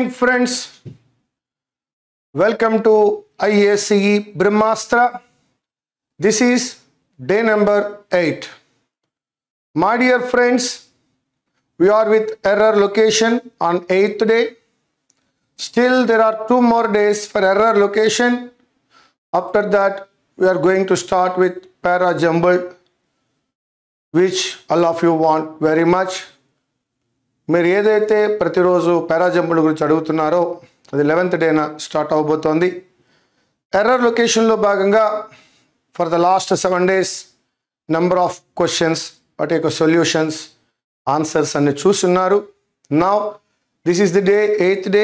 morning, friends. Welcome to IACE Brahmastra. This is day number 8. My dear friends, we are with error location on 8th day. Still there are 2 more days for error location. After that, we are going to start with para jumbled, which all of you want very much. మీరు ఏదైతే ప్రతిరోజు parajumble గురించి అడుగుతున్నారో అది 11th డేన start అవబోతోంది. Error లొకేషన్లో భాగంగా for the last 7 days number of questions వాటి యొక్క solutions answers అన్ని చూస్తున్నారు. Now this is the day 8th day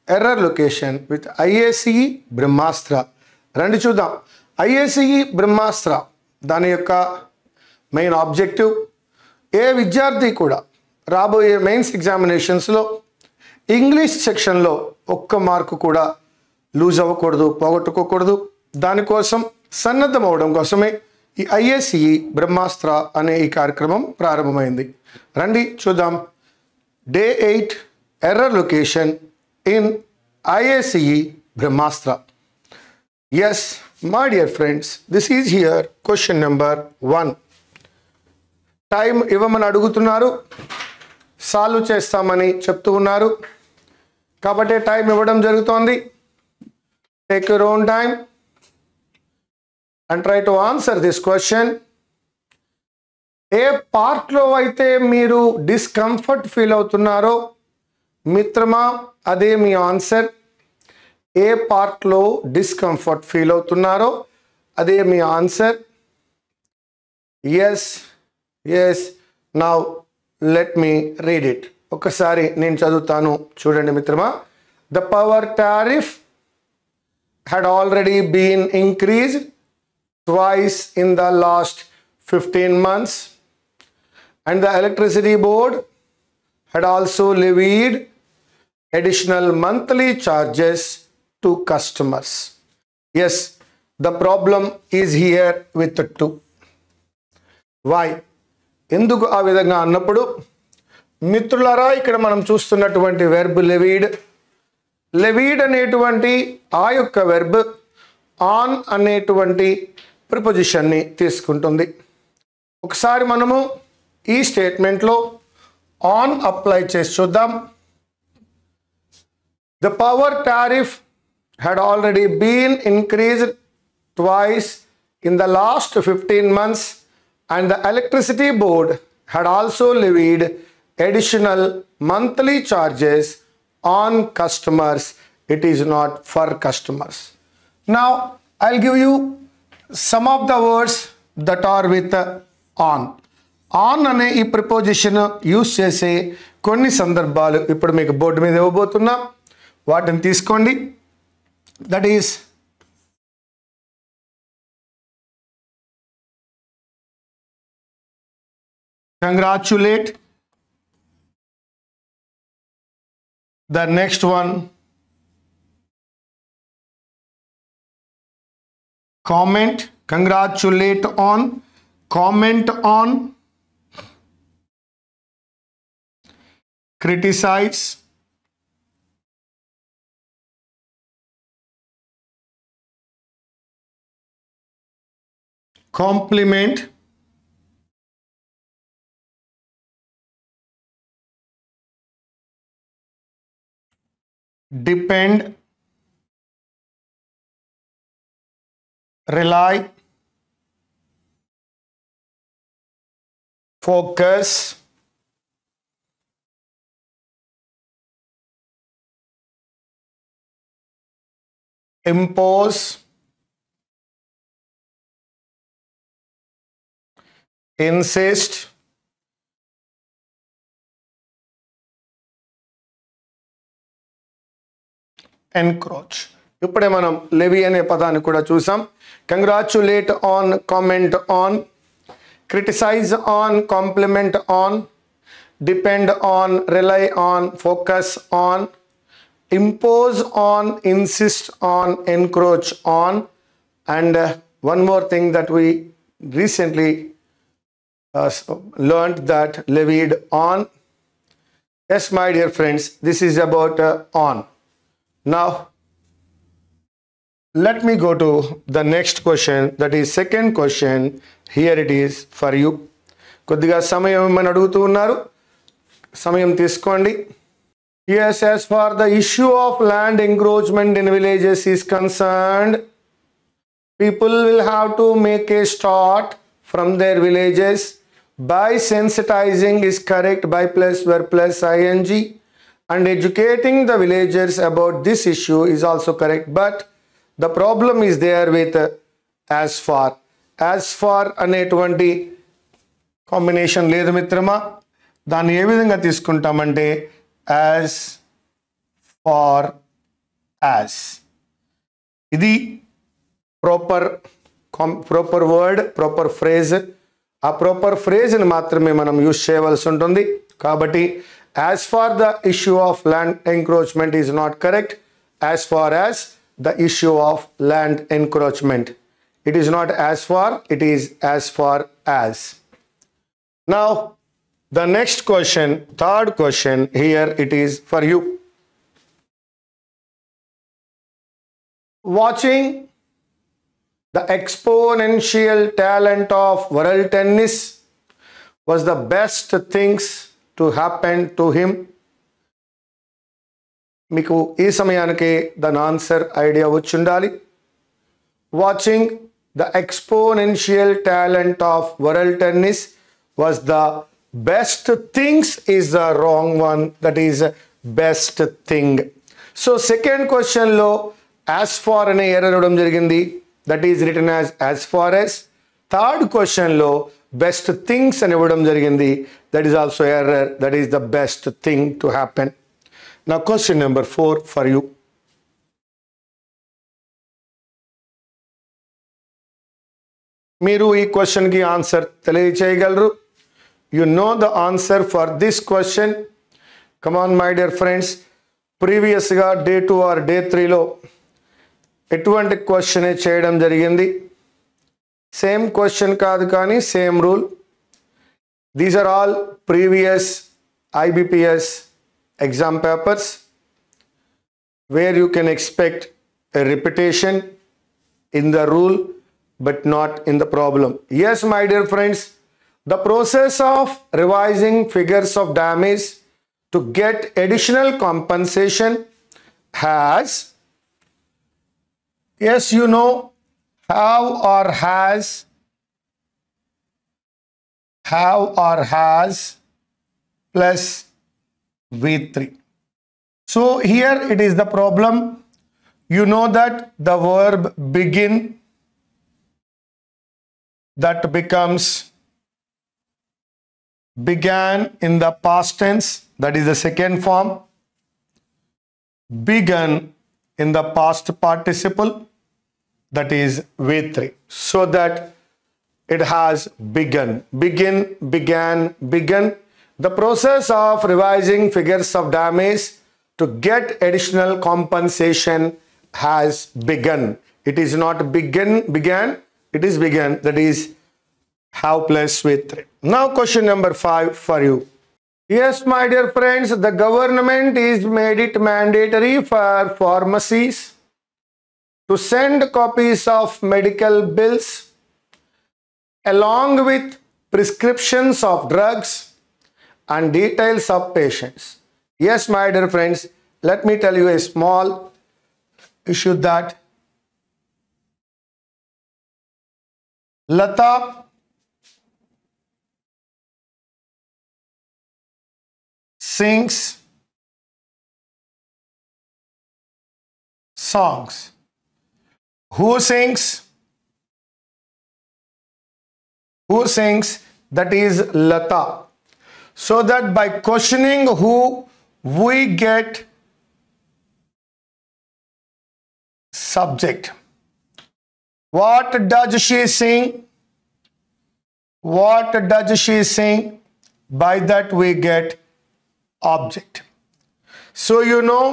error location with IACE బ్రహ్మాస్త్ర. రండి చూద్దాం. IACE బ్రహ్మాస్త్ర దాని యొక్క మెయిన్ ఆబ్జెక్టివ్, ఏ విద్యార్థి కూడా రాబోయే మెయిన్స్ ఎగ్జామినేషన్స్లో ఇంగ్లీష్ సెక్షన్లో ఒక్క మార్కు కూడా లూజ్ అవ్వకూడదు, పోగొట్టుకోకూడదు. దానికోసం సన్నద్ధం అవడం కోసమే ఈ IACE బ్రహ్మాస్త్ర అనే ఈ కార్యక్రమం ప్రారంభమైంది. రండి చూద్దాం. Day 8 error location in IACE Brahmastra. Yes my dear friends, this is here question number 1. Time ఇవ్వమని అడుగుతున్నారు, సాల్వ్ చేస్తామని చెప్తూ ఉన్నారు కాబట్టి టైం ఇవ్వడం జరుగుతోంది. Take your own time and try to answer this question. ఏ పార్ట్లో అయితే మీరు డిస్కంఫర్ట్ ఫీల్ అవుతున్నారో మిత్రమా అదే మీ ఆన్సర్. ఏ పార్ట్లో డిస్కంఫర్ట్ ఫీల్ అవుతున్నారో అదే మీ answer. Yes yes now let me read it. ఒకసారి నేను చదువుతాను, చూడండి మిత్రమా. The power tariff had already been increased twice in the last 15 months and the electricity board had also levied additional monthly charges to customers. Yes, the problem is here with the 2. Why? ఎందుకు ఆ విధంగా అన్నప్పుడు మిత్రులారా, ఇక్కడ మనం చూస్తున్నటువంటి verb levied. Levied అనేటువంటి ఆ యొక్క వెర్బ్ ఆన్ అనేటువంటి ప్రిపోజిషన్ని తీసుకుంటుంది. ఒకసారి మనము ఈ స్టేట్మెంట్లో ఆన్ అప్లై చేసి చూద్దాం. The power tariff had already been increased twice in the last 15 months and the electricity board had also levied additional monthly charges on customers. It is not for customers. Now I'll give you some of the words that are with on. On అనే ఈ preposition use చేసే కొన్ని సందర్భాలు ఇప్పుడు మీకు board మీద ఇవ్వబోతున్నా, వాటిని తీసుకోండి. That is congratulate. The next one, comment. Congratulate on, comment on. Criticize. Compliment. Depend, rely, focus, impose, insist, encroach. ఇప్పుడే మనం లెవీ అనే పదాన్ని కూడా చూసాం. Congratulate on, comment on, criticise on, compliment on, depend on, rely on, focus on, impose on, insist on, encroach on. And one more thing that we recently learned that levied on. Yes, my dear friends, this is about on. Now, let me go to the next question, that is second question. Here it is for you. కొద్దిగా సమయం ఏమని అడుగుతూ ఉన్నారు, సమయం తీసుకోండి. Yes, as far the issue of land encroachment in villages is concerned, people will have to make a start from their villages by sensitizing is correct by plus verb plus ing, and educating the villagers about this issue is also correct, but the problem is there with as far అనేటువంటి combination లేదు మిత్రమా. దాన్ని ఏ విధంగా తీసుకుంటామంటే as far as. ఇది proper word, proper phrase. ఆ proper ఫ్రేజ్ని మాత్రమే మనం use చేయవలసి ఉంటుంది. కాబట్టి as far the issue of land encroachment is not correct. As far as the issue of land encroachment, it is not as far, it is as far as. Now the next question, third question, here it is for you. Watching the exponential talent of world tennis was the best things to happen to him. మీకు ఈ సమయానికి దాని answer idea వచ్చి ఉండాలి. Watching the exponential talent of world tennis was the best things is the wrong one, that is best thing. So second క్వశ్చన్లో as far అనే error ఇవ్వడం జరిగింది, that is written as far as. Third క్వశ్చన్లో best things అని ఇవ్వడం జరిగింది, that is also error, that is the best thing to happen. Now question number 4 for you. మీరు ఈ క్వశ్చన్కి ఆన్సర్ తెలియచేయగలరు. You know the answer for this question. Come on my dear friends. ప్రీవియస్గా day 2 or day 3లో ఎటువంటి క్వశ్చనే చేయడం జరిగింది. సేమ్ క్వశ్చన్ కాదు కానీ same rule. These are all previous IBPS exam papers where you can expect a repetition in the rule but not in the problem. Yes, my dear friends, the process of revising figures of damage to get additional compensation has, yes, you know, have or has plus V3. So here it is the problem. You know that the verb begin, that becomes began in the past tense, that is the second form. Began in the past participle, that is V3. So that it has begun, begin, began, begun. The process of revising figures of damage to get additional compensation has begun. It is not began, it is begun, that is have plus with 3. Now question number 5 for you. Yes, my dear friends, the government is made it mandatory for pharmacies to send copies of medical bills along with prescriptions of drugs and details of patients. Yes, my dear friends, let me tell you a small issue that Lata sings songs. Who sings? That is Lata. So that by questioning who, we get subject. What does she sing? By that we get object. So you know,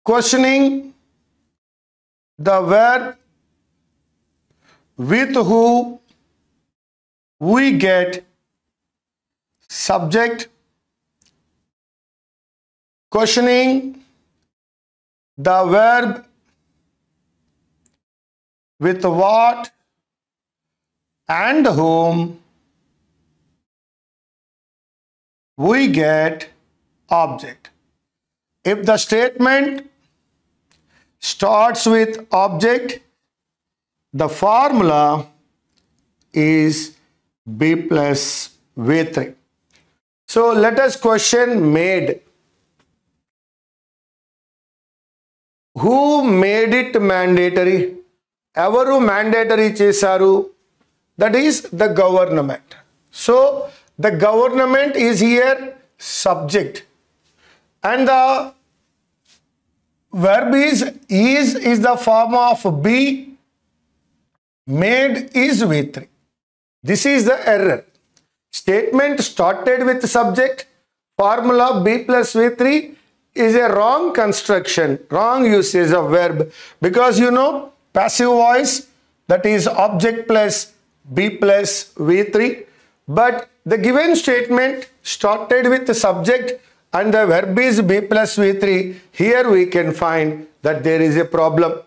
questioning the verb with who, we get subject questioning the verb with what and whom, we get object. If the statement starts with object, the formula is B plus V3. So let us question made. Who made it mandatory? Evaru mandatory chesaru? That is the government. So the government is here subject, and the verb is the form of be, made is V3. This is the error. Statement started with subject, formula B plus V3 is a wrong construction, wrong usage of verb, because you know passive voice, that is object plus B plus V3, but the given statement started with the subject and the verb is B plus V3. Here we can find that there is a problem.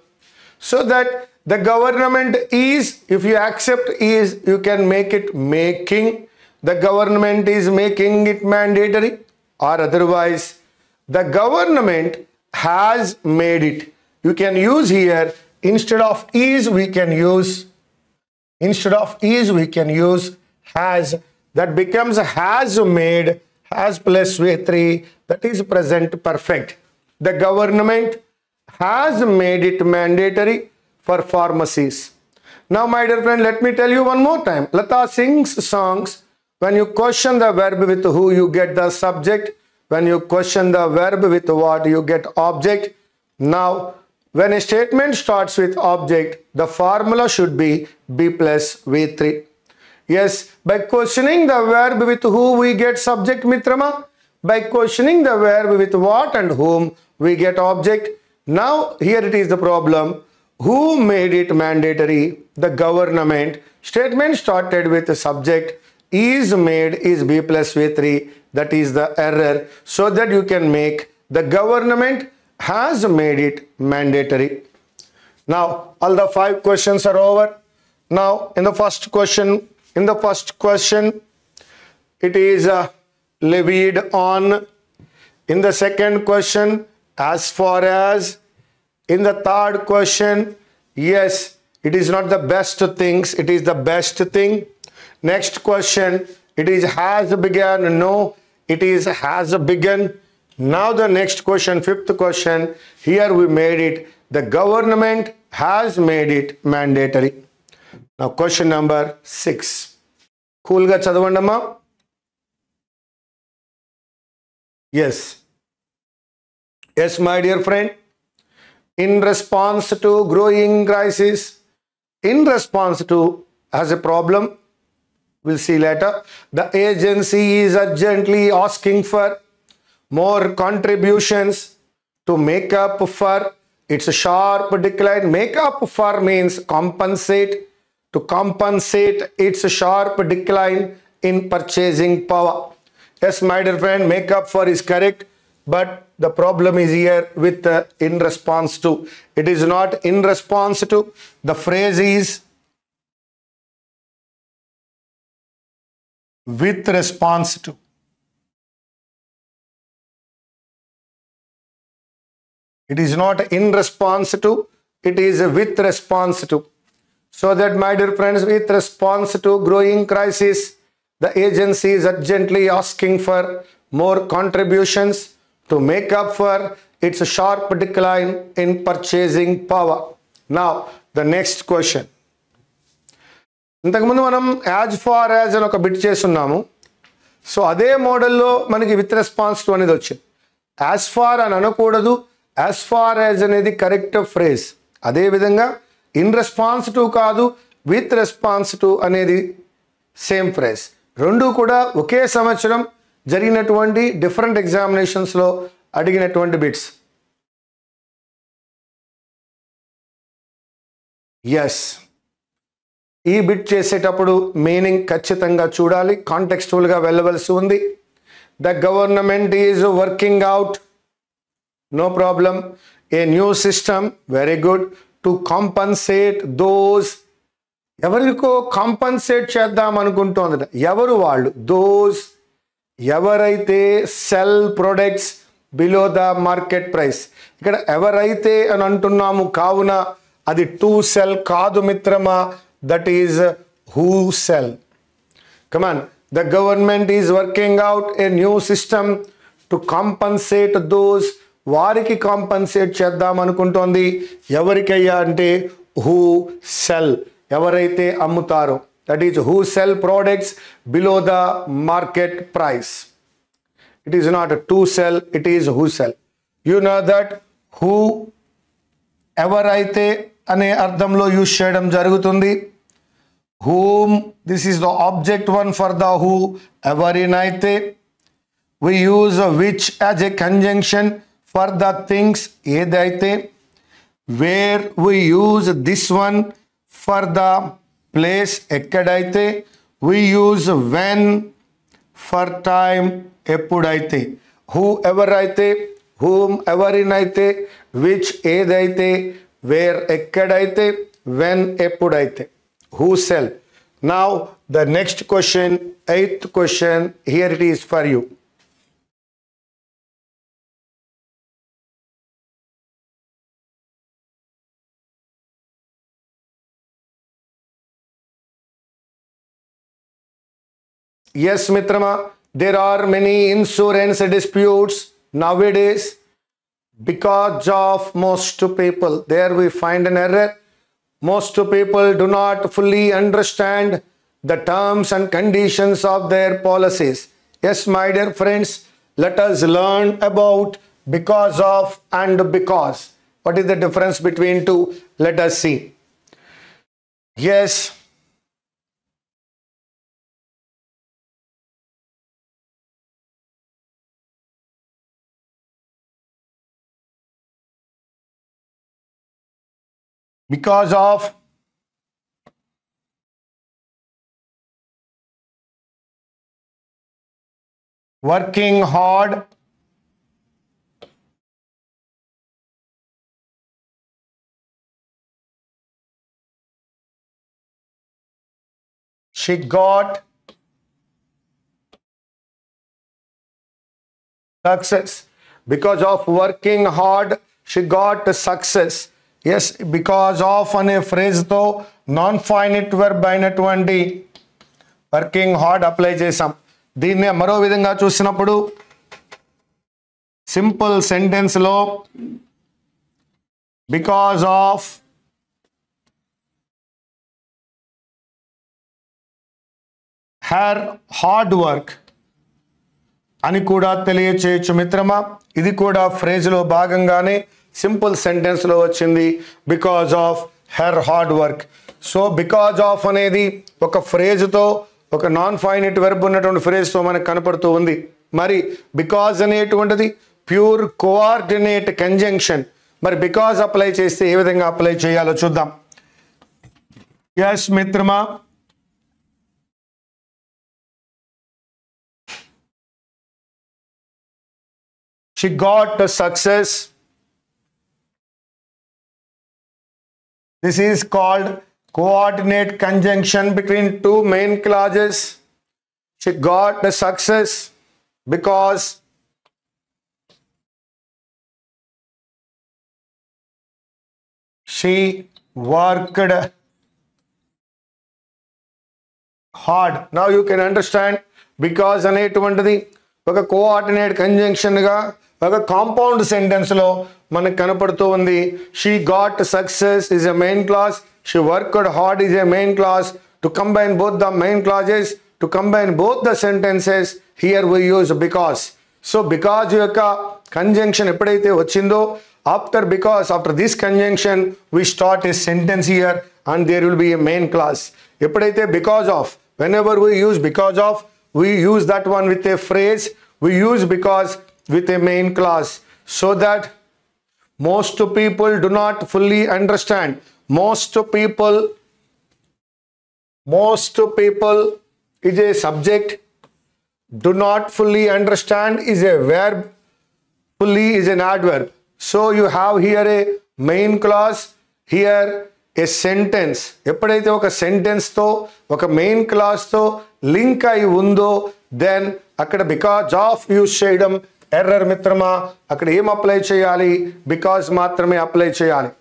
So that the government is, if you accept is, you can make it making. The government is making it mandatory, or otherwise the government has made it. You can use here, instead of is we can use has. That becomes has made, has plus V3, that is present perfect. The government has made it mandatory for pharmacies. Now my dear friend, let me tell you one more time. Lata sings songs. When you question the verb with who, you get the subject. When you question the verb with what, you get object. Now when a statement starts with object, the formula should be B plus V3. Yes, by questioning the verb with who, we get subject, Mitrama. By questioning the verb with what and whom, we get object. Now here it is the problem. Who made it mandatory? The government. Statement started with the subject. Is made is B plus V3. That is the error. So that you can make the government has made it mandatory. Now all the 5 questions are over. Now in the first question, it is levied on. In the second question, as far as. In the third question, yes, it is not the best things, it is the best thing. Next question, it is has begun. No, it is has begun. Now the next question, 5th question, here we made it. The government has made it mandatory. Now question number 6. Cool ga chadavandamma. Yes, my dear friend. In response to growing crisis, in response to has a problem, we'll see later. The agency is urgently asking for more contributions to make up for its sharp decline. Make up for means compensate. To compensate its sharp decline in purchasing power. Yes, my dear friend, make up for is correct, but the problem is here with in response to. It is not in response to. The phrase is with response to. It is not in response to, it is with response to. So that, my dear friends, with response to growing crisis, the agency is urgently asking for more contributions to make up for its sharp decline in purchasing power. Now, the next question. ఇంతకుముందు మనం as far as అని ఒక bit చేస్తున్నాము. So అదే మోడల్లో మనకి with response to అనేది వచ్చింది. యాజ్ ఫార్ అని అనకూడదు, యాజ్ ఫార్ యాజ్ అనేది కరెక్ట్ ఫ్రేజ్. అదేవిధంగా ఇన్ రెస్పాన్స్ టు కాదు, విత్ రెస్పాన్స్ టు అనేది సేమ్ ఫ్రేజ్. రెండు కూడా ఒకే సంవత్సరం జరిగినటువంటి డిఫరెంట్ ఎగ్జామినేషన్స్లో అడిగినటువంటి బిట్స్. ఎస్, ఈ బిట్ చేసేటప్పుడు మీనింగ్ ఖచ్చితంగా చూడాలి, కాంటెక్స్చువల్గా వెళ్ళవలసి ఉంది. The government is working out no problem. A new system, very good, to compensate those. ఎవరికో కాంపన్సేట్ చేద్దాం అనుకుంటోందట. ఎవరు వాళ్ళు? దోస్ ఎవరైతే cell products below the market price. ఇక్కడ ఎవరైతే అని అంటున్నాము, కావున అది టు సెల్ కాదు మిత్రమా, that is who sell. Come on, the government is working out a new system to compensate those. వారికి కాంపన్సేట్ చేద్దాం అనుకుంటోంది. ఎవరికయ్యా అంటే హూ సెల్, ఎవరైతే అమ్ముతారో, that is who sell products below the market price. It is not to sell, it is who sell. You know that who ఎవరైతే అనే అర్థంలో యూజ్ చేయడం జరుగుతుంది. whom, this is the object one for the who, ఎవరినైతే. we use which as a conjunction for the things, ఏదైతే. where, we use this one for the place, ఎక్కడైతే. we use when for time, ఎప్పుడైతే. who ఎవరైతే, whom ఎవరినైతే, which ఏదైతే, where ఎక్కడైతే, when ఎప్పుడైతే. who sell. Now the next question, 8th question, here it is for you. Yes mitrama, there are many insurance disputes nowadays because of most people. There we find an error. Most people do not fully understand the terms and conditions of their policies. Yes, my dear friends, let us learn about because of and because. What is the difference between two? Let us see. Yes. Because of working hard, she got success. Because of working hard, she got success. Yes, because of అనే ఫ్రేజ్తో non finite verb అయినటువంటి working hard apply చేసాం. దీన్ని మరో విధంగా చూసినప్పుడు simple సెంటెన్స్లో because of her hard work అని కూడా తెలియచేయచ్చు మిత్రమా. ఇది కూడా ఫ్రేజ్లో భాగంగానే సింపుల్ సెంటెన్స్లో వచ్చింది, because of her hard work. So because of అనేది ఒక ఫ్రేజ్తో, ఒక నాన్ ఫైనైట్ వెర్బ్ ఉన్నటువంటి ఫ్రేజ్తో మనకు కనపడుతూ ఉంది. మరి బికాజ్ అనేటువంటిది ప్యూర్ కోఆర్డినేట్ కంజంక్షన్. మరి బికాజ్ అప్లై చేస్తే ఏ విధంగా అప్లై చేయాలో చూద్దాం. ఎస్ మిత్రమా, she got success. This is called coordinate conjunction between two main clauses. She got the success because she worked hard. Now you can understand because అనేటువంటిది ఒక coordinate కంజంక్షన్గా ఒక compound సెంటెన్స్లో మనకు కనపడుతూ ఉంది. She got success is a main clause, she worked hard is a main clause. To combine both the main clauses, to combine both the sentences, here we use because. So because యొక్క conjunction ఎప్పుడైతే వచ్చిందో, after because, after this conjunction we start a sentence here and there will be a main clause. ఎప్పుడైతే because of, whenever we use because of, we use that one with a phrase, we use because with a main clause, so that most people do not fully understand. Most people is a subject, do not fully understand is a verb, fully is an adverb. So you have here a main clause, here a sentence. ఎప్పుడైతే ఒక sentence తో ఒక main class తో link అయి ఉందో then అక్కడ because of use చేయడం error మిత్రమా. అక్కడ ఏం అప్లై చేయాలి? బికాజ్ మాత్రమే అప్లై చేయాలి.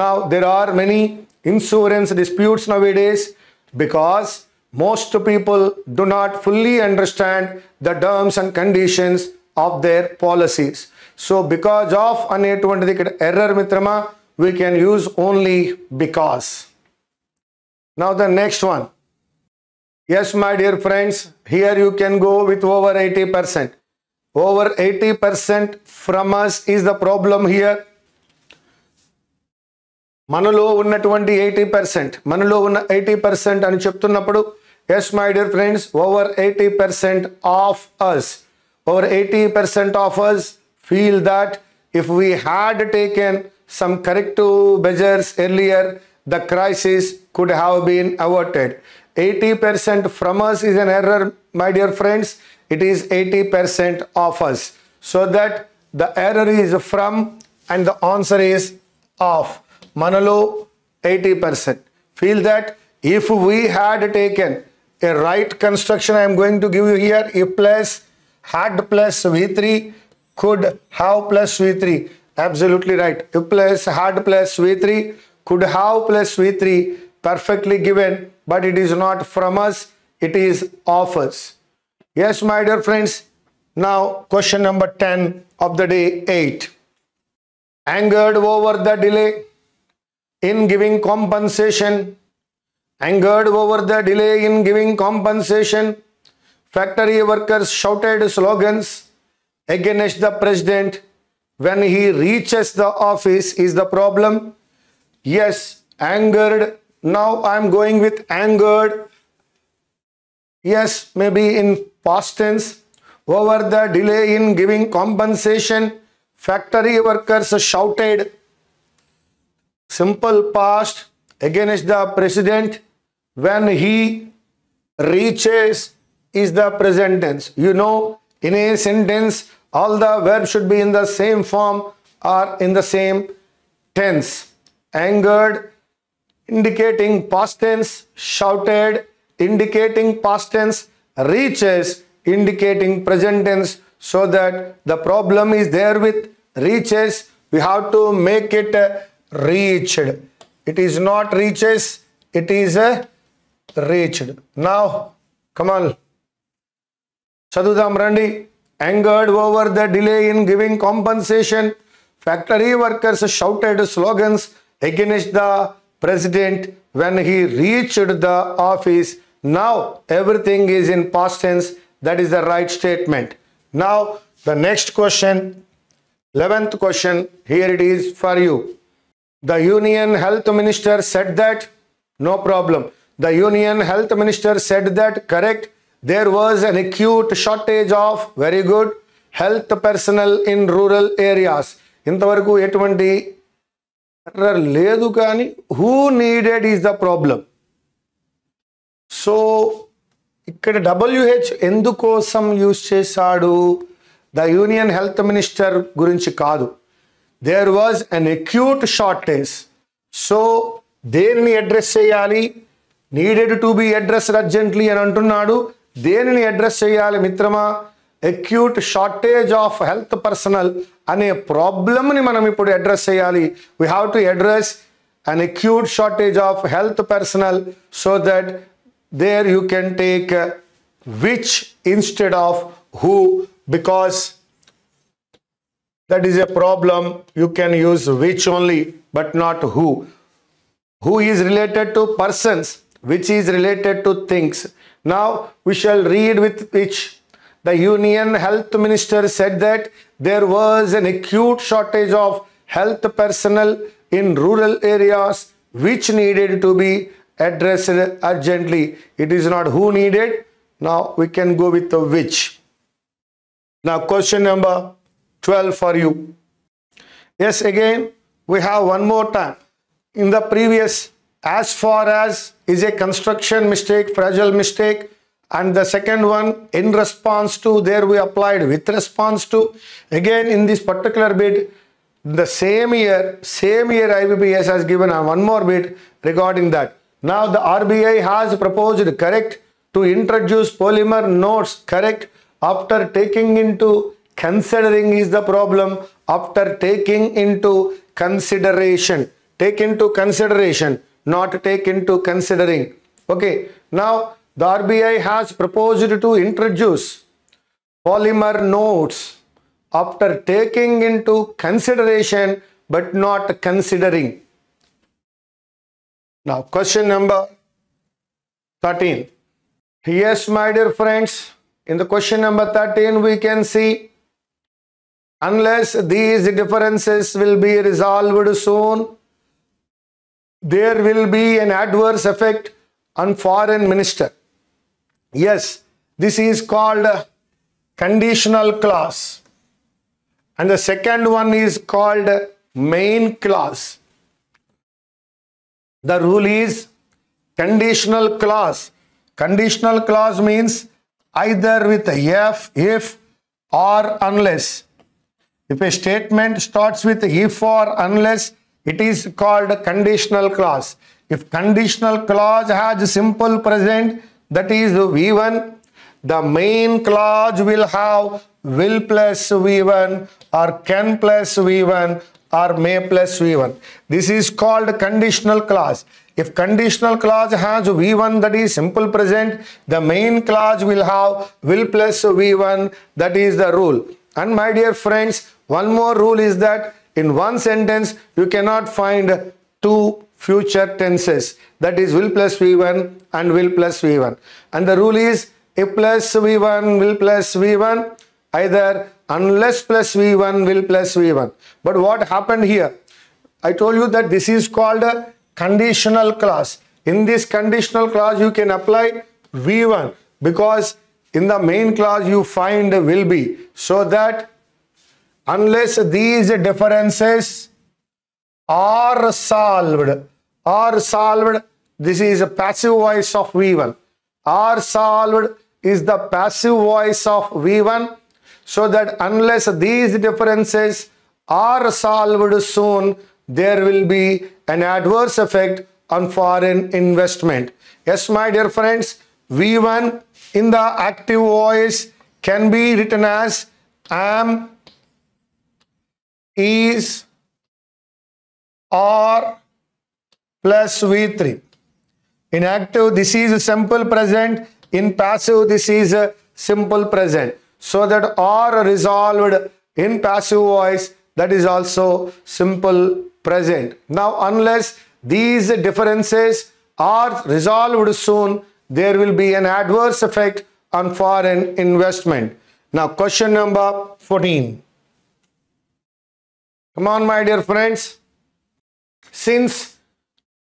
Now there are many insurance disputes nowadays because most people do not fully understand the terms and conditions of their policies. So because of అనేటువంటిది ఇక్కడ error మిత్రమా, we can use only because. Now the next one. Yes my dear friends, here you can go with over 80%. Over 80% from us is the problem here. మనలో ఉన్నటువంటి 80%, మనలో ఉన్న 80% అని చెప్తున్నప్పుడు yes my dear friends, over 80% of us, over 80% of us feel that if we had taken some corrective measures earlier, the crisis could have been averted. 80% from us is an error my dear friends. It is 80% of us. So that the error is from and the answer is of. Manalo 80%. Feel that if we had taken a right construction, I am going to give you here, if plus had plus V3 could have plus V3. Absolutely right. If plus had plus V3 could have plus V3, perfectly given, but it is not from us, it is of us. Yes my dear friends. Now question number 10 of the day 8. Angered over the delay in giving compensation. Angered over the delay in giving compensation, factory workers shouted slogans against the president. When he reaches the office is the problem. Yes, angered. Now I am going with angered. Yes, maybe in past tense. Over the delay in giving compensation, factory workers shouted. Simple past, against the president. When he reaches is the present tense. You know, in a sentence all the verbs should be in the same form or in the same tense. Angered indicating past tense, shouted indicating past tense, reaches indicating present tense. So that the problem is there with reaches, we have to make it reached. It is not reaches, it is a reached. Now come on, చదువుదాం రండి. Angered over the delay in giving compensation, factory workers shouted slogans against the president when he reached the office. Now everything is in past tense. That is the right statement. Now the next question, 11th question, here it is for you. The Union Health Minister said that, no problem. The Union Health Minister said that, correct. There was an acute shortage of, very good, health personnel in rural areas. ఇంతవరకు ఎటువంటి error లేదు కానీ who needed is the problem. So ఇక్కడ WH ఎందుకోసం use చేశాడు? The union health minister గురించి కాదు. There was an acute shortage. So దేనిని అడ్రస్ చేయాలి? Needed to be addressed urgently అని అంటున్నాడు. దేనిని అడ్రస్ చేయాలి మిత్రమా? Acute shortage of health personnel అనే ప్రాబ్లమ్ని మనం ఇప్పుడు అడ్రస్ చేయాలి. We have to address an acute shortage of health personnel, so that there you can take which instead of who, because that is a problem. You can use which only but not who. Who is related to persons, which is related to things. Now we shall read with which. The Union Health Minister said that there was an acute shortage of health personnel in rural areas which needed to be addressed urgently. It is not who needed. Now we can go with the which. Now question number 12 for you. Yes, again we have one more time. In the previous, as far as is a construction mistake, fragile mistake, and the second one in response to, there we applied with response to. Again in this particular bit the same year IBPS has given one more bit regarding that. Now the RBI has proposed, correct, to introduce polymer notes, correct, after taking into considering is the problem, after taking into consideration, take into consideration, not take into considering. Okay, now the RBI has proposed to introduce polymer notes after taking into consideration but not considering. Now question number 13. Yes, my dear friends, in the question number 13 we can see, unless these differences will be resolved soon, there will be an adverse effect on foreign minister. Yes, this is called conditional clause. And the second one is called main clause. The rule is conditional clause. Conditional clause means either with if or unless. If a statement starts with if or unless, it is called conditional clause. If conditional clause has simple present, that is V1, the main clause will have will plus V1 or can plus V1 or may plus V1. This is called conditional clause. If conditional clause has V1, that is simple present, the main clause will have will plus V1, that is the rule. And my dear friends, one more rule is that in one sentence you cannot find two future tenses, that is will plus V1 and will plus V1. And the rule is if plus V1 will plus V1, either unless plus V1 will plus V1. But what happened here? I told you that this is called a conditional clause. In this conditional clause you can apply V1 because in the main clause you find will be, so that unless these differences are solved, this is a passive voice of V1. Are solved is the passive voice of V1, so that unless these differences are solved soon, there will be an adverse effect on foreign investment. Yes, my dear friends, V1 in the active voice can be written as am, is, or plus V3. In active, this is simple present. In passive, this is a simple present. So that or resolved in passive voice, that is also simple present. Now, unless these differences are resolved soon, there will be an adverse effect on foreign investment. Now, question number 14. Come on, my dear friends. Since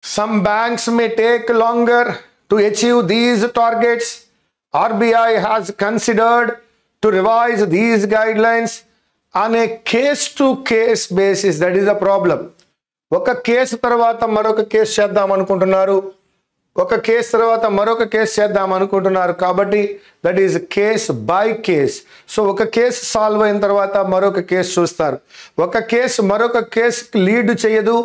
some banks may take longer to achieve these targets, RBI has considered to revise these guidelines on a case-to-case basis. That is the problem. ఒక case తర్వాత మరొక case చేద్దాం అనుకుంటున్నారు, ఒక case తర్వాత మరొక case చేద్దాం అనుకుంటున్నారు, కాబట్టి that is case by case. So ఒక కేసు సాల్వ్ అయిన తర్వాత మరొక కేసు చూస్తారు. ఒక కేసు మరొక కేసుకి లీడ్ చేయదు.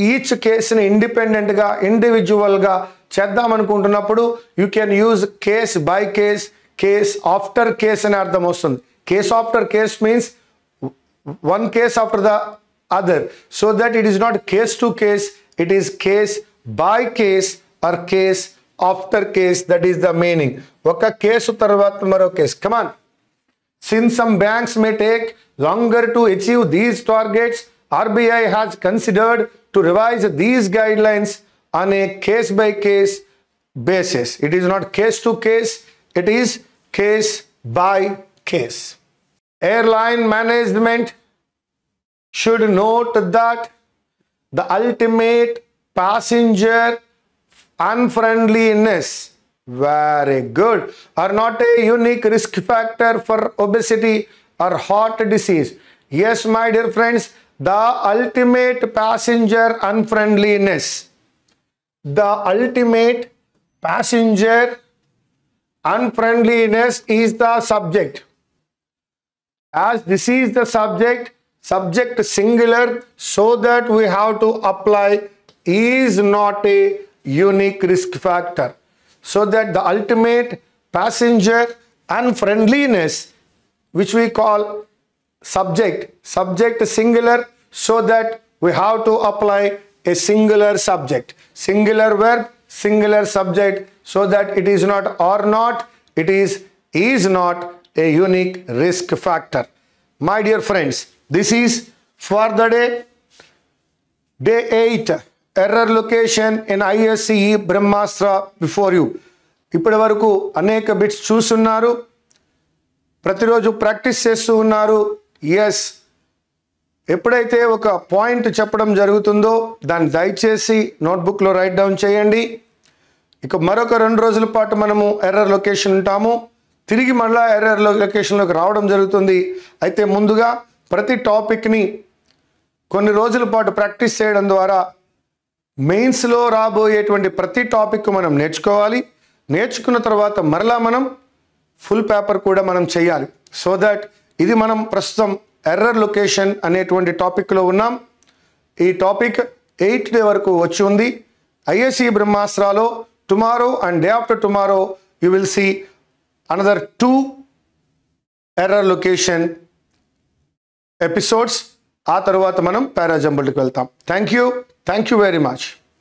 ఈచ్ కేసుని ఇండిపెండెంట్గా ఇండివిజువల్గా చేద్దాం అనుకుంటున్నప్పుడు you can use case by case, case after case అని అర్థం వస్తుంది. Case after case means one case after the other, so that it is not case to case, it is case by case or case after case. That is the meaning. Oka case tarvata maro case. Come on. Since some banks may take longer to achieve these targets, RBI has considered to revise these guidelines on a case by case basis. It is not case to case, it is case by case. Airline management should note that the ultimate passenger unfriendliness, very good, are not a unique risk factor for obesity or heart disease. Yes, my dear friends, the ultimate passenger unfriendliness, the ultimate passenger unfriendliness is the subject. As this is the subject, subject singular, so that we have to apply is not a unique risk factor, so that the ultimate passenger unfriendliness, which we call subject singular, so that we have to apply a singular subject, singular verb, singular subject, so that it is not or not, it is not a unique risk factor. My dear friends, this is for the day 8 error location in ISCE Brahmastra before you. ఇప్పటి వరకు అనేక bits చూస్తున్నారు, ప్రతిరోజు practice చేస్తూ ఉన్నారు. Yes, ఎప్పుడైతే ఒక point చెప్పడం జరుగుతుందో దాన్ని దయచేసి నోట్బుక్లో రైట్ డౌన్ చేయండి. ఇక మరొక 2 రోజుల పాటు మనము ఎర్రర్ లొకేషన్ ఉంటాము, తిరిగి మళ్ళీ ఎర్రర్ లొకేషన్లోకి రావడం జరుగుతుంది. అయితే ముందుగా ప్రతి టాపిక్ని కొన్ని రోజుల పాటు ప్రాక్టీస్ చేయడం ద్వారా మెయిన్స్లో రాబోయేటువంటి ప్రతి టాపిక్ మనం నేర్చుకోవాలి. నేర్చుకున్న తర్వాత మరలా మనం ఫుల్ పేపర్ కూడా మనం చేయాలి. సో దట్ ఇది మనం ప్రస్తుతం ఎర్రర్ లొకేషన్ అనేటువంటి టాపిక్లో ఉన్నాం. ఈ టాపిక్ 8th డే వరకు వచ్చి ఉంది. ISCE బ్రహ్మాస్త్రాలో tomorrow and day after tomorrow you will see another 2 error location episodes. ఆ తర్వాత మనం పారాజంబుల్కి వెళ్తాం. Thank you very much.